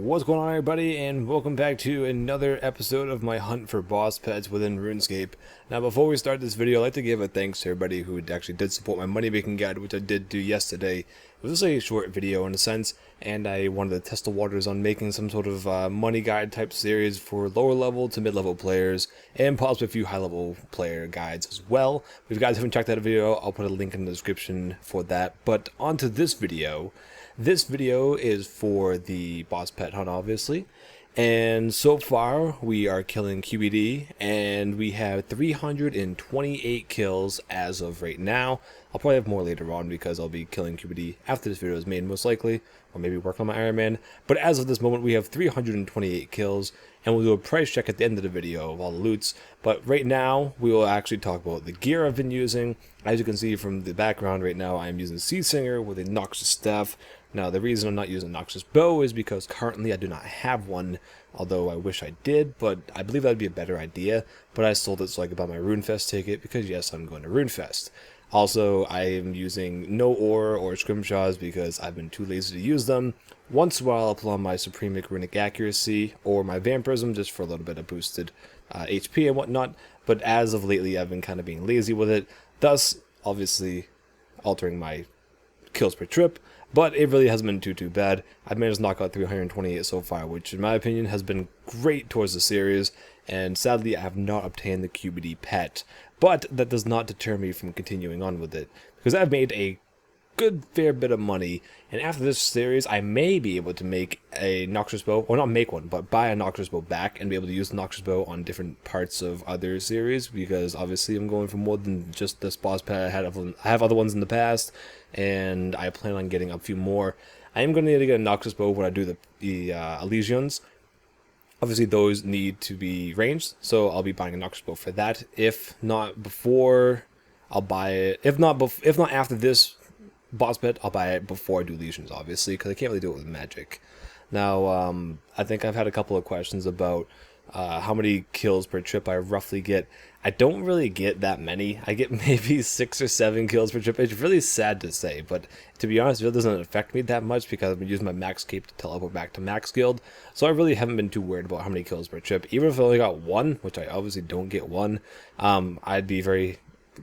What's going on, everybody, and welcome back to another episode of my hunt for boss pets within RuneScape. Now, before we start this video, I'd like to give a thanks to everybody who actually did support my money making guide, which I did do yesterday. It was just a short video in a sense, and I wanted to test the waters on making some sort of money guide type series for lower level to mid level players, and possibly a few high level player guides as well. If you guys haven't checked that video, I'll put a link in the description for that. But on to this video. This video is for the boss pet hunt, obviously, and so far we are killing QBD, and we have 328 kills as of right now. I'll probably have more later on because I'll be killing QBD after this video is made, most likely, or maybe work on my Iron Man. But as of this moment, we have 328 kills, and we'll do a price check at the end of the video of all the loots. But right now, we will actually talk about the gear I've been using. As you can see from the background right now, I'm using Sea Singer with a Noxious Staff. Now, the reason I'm not using Noxious Bow is because currently I do not have one, although I wish I did, but I believe that would be a better idea. But I sold it so I could buy my RuneFest ticket because, yes, I'm going to RuneFest. Also, I am using no ore or scrimshaws because I've been too lazy to use them. Once in a while, I'll pull on my Supremic Runic Accuracy or my Vampirism just for a little bit of boosted HP and whatnot. But as of lately, I've been kind of being lazy with it, thus, obviously, altering my kills per trip. But it really hasn't been too bad. I've managed to knock out 328 so far, which in my opinion has been great towards the series. And sadly, I have not obtained the QBD pet. But that does not deter me from continuing on with it, because I've made a good fair bit of money, and after this series I may be able to make a Noxious Bow, or not make one, but buy a Noxious Bow back and be able to use the Noxious Bow on different parts of other series, because obviously I'm going for more than just this boss pet. I have other ones in the past, and I plan on getting a few more. I am going to need to get a Noxious Bow when I do the Elysians. Obviously, those need to be ranged, so I'll be buying a Noxious Bow for that. If not before, I'll buy it. If not after this boss pet, I'll buy it before I do Legions, obviously, because I can't really do it with magic. Now, I think I've had a couple of questions about how many kills per trip I roughly get. I don't really get that many. I get maybe 6 or 7 kills per trip. It's really sad to say, but to be honest, it really doesn't affect me that much because I've been using my max cape to teleport back to max guild. So I really haven't been too worried about how many kills per trip. Even if I only got 1, which I obviously don't get 1, I'd be very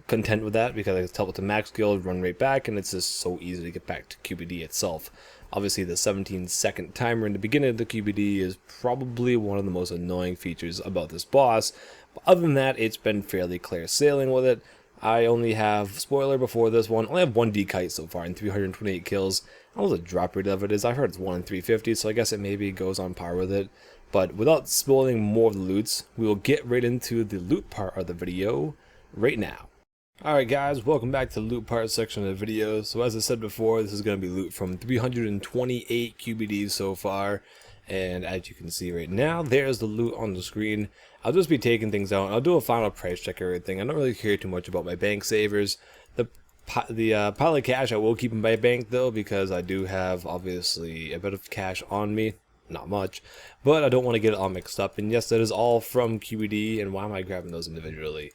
content with that because I can teleport to max guild, run right back, and it's just so easy to get back to QBD itself. Obviously, the 17-second timer in the beginning of the QBD is probably one of the most annoying features about this boss. But other than that, it's been fairly clear sailing with it. I only have, spoiler before this one, I only have 1 D-Kite so far in 328 kills. I don't know what the drop rate of it is. I heard it's 1 in 350, so I guess it maybe goes on par with it. But without spoiling more of the loots, we will get right into the loot part of the video right now. Alright guys, welcome back to the loot part section of the video. So as I said before, this is going to be loot from 328 QBDs so far. And as you can see right now, there's the loot on the screen. I'll just be taking things out. I'll do a final price check of everything. I don't really care too much about my bank savers. The pile of cash I will keep in my bank though, because I do have obviously a bit of cash on me. Not much, but I don't want to get it all mixed up. And yes, that is all from QBD. And why am I grabbing those individually?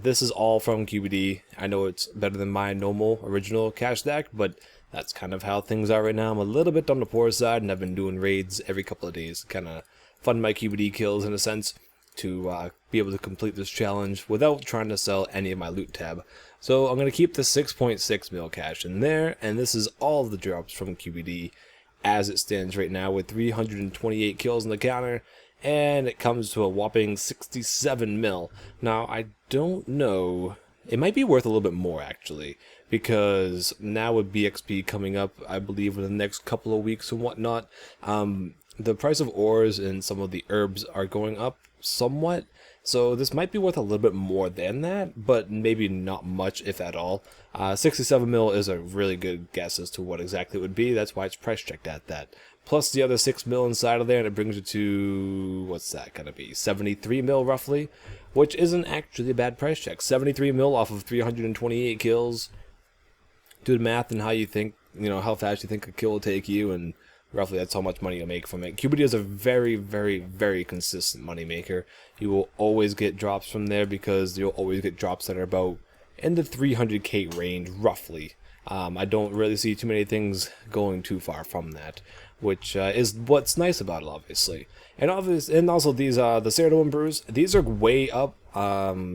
This is all from QBD. I know it's better than my normal original cash stack, but that's kind of how things are right now. I'm a little bit on the poor side, and I've been doing raids every couple of days to kind of fund my QBD kills in a sense to be able to complete this challenge without trying to sell any of my loot tab. So I'm going to keep the 6.6 mil cash in there, and this is all of the drops from QBD as it stands right now with 328 kills in the counter. And it comes to a whopping 67 mil. Now, I don't know. It might be worth a little bit more, actually. Because now with BXP coming up, I believe, in the next couple of weeks and whatnot, the price of ores and some of the herbs are going up somewhat. So this might be worth a little bit more than that, but maybe not much, if at all. 67 mil is a really good guess as to what exactly it would be. That's why it's price checked at that. Plus the other 6 mil inside of there, and it brings it to, what's that gonna be, 73 mil roughly, which isn't actually a bad price check. 73 mil off of 328 kills. Do the math and how you think, how fast you think a kill will take you, and roughly that's how much money you'll make from it. QBD is a very consistent money maker. You will always get drops from there because you'll always get drops that are about in the 300k range roughly. I don't really see too many things going too far from that. which is what's nice about it, obviously. And also these the Cerato brews, these are way up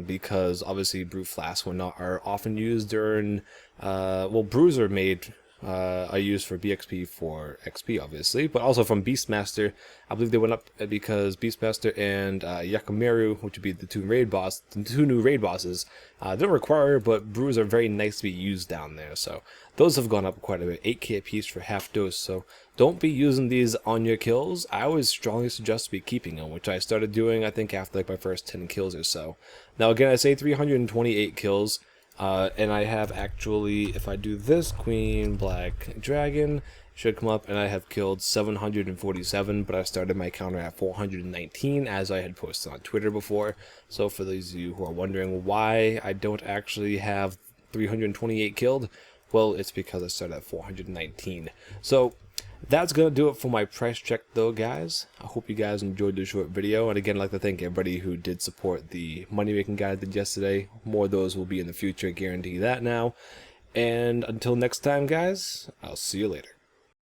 because obviously brew flasks are often used during well, brews are made are used for BXP for XP, obviously, but also from Beastmaster. I believe they went up because Beastmaster and Yakimeru, which would be the two new raid bosses, they don't require, but brews are very nice to be used down there. So those have gone up quite a bit, 8k a piece for half dose. So don't be using these on your kills. I always strongly suggest to be keeping them, which I started doing, I think, after like my first 10 kills or so. Now again, I say 328 kills. And I have actually, if I do this, Queen Black Dragon should come up, and I have killed 747, but I started my counter at 419, as I had posted on Twitter before. So for those of you who are wondering why I don't actually have 328 killed, well, it's because I started at 419. So that's going to do it for my price check, though, guys. I hope you guys enjoyed the short video. And again, I'd like to thank everybody who did support the money making guide I did yesterday. More of those will be in the future, guarantee that now. And until next time, guys, I'll see you later.